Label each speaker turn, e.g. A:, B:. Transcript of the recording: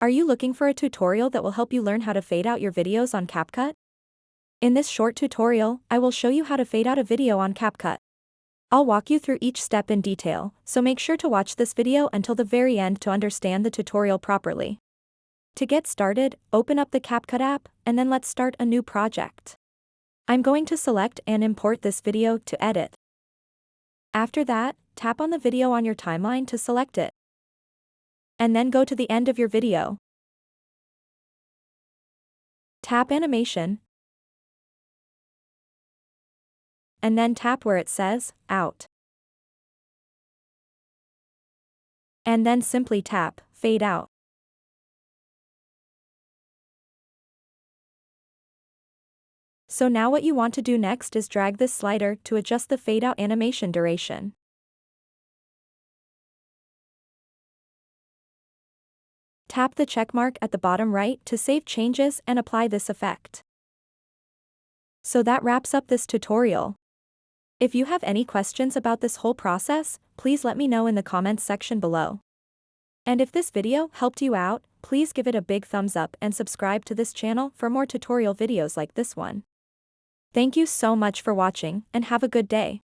A: Are you looking for a tutorial that will help you learn how to fade out your videos on CapCut? In this short tutorial, I will show you how to fade out a video on CapCut. I'll walk you through each step in detail, so make sure to watch this video until the very end to understand the tutorial properly. To get started, open up the CapCut app, and then let's start a new project. I'm going to select and import this video to edit. After that, tap on the video on your timeline to select it. And then go to the end of your video. Tap Animation. And then tap where it says, Out. And then simply tap, Fade Out. So now what you want to do next is drag this slider to adjust the fade out animation duration. Tap the check mark at the bottom right to save changes and apply this effect. So that wraps up this tutorial. If you have any questions about this whole process, please let me know in the comments section below. And if this video helped you out, please give it a big thumbs up and subscribe to this channel for more tutorial videos like this one. Thank you so much for watching and have a good day.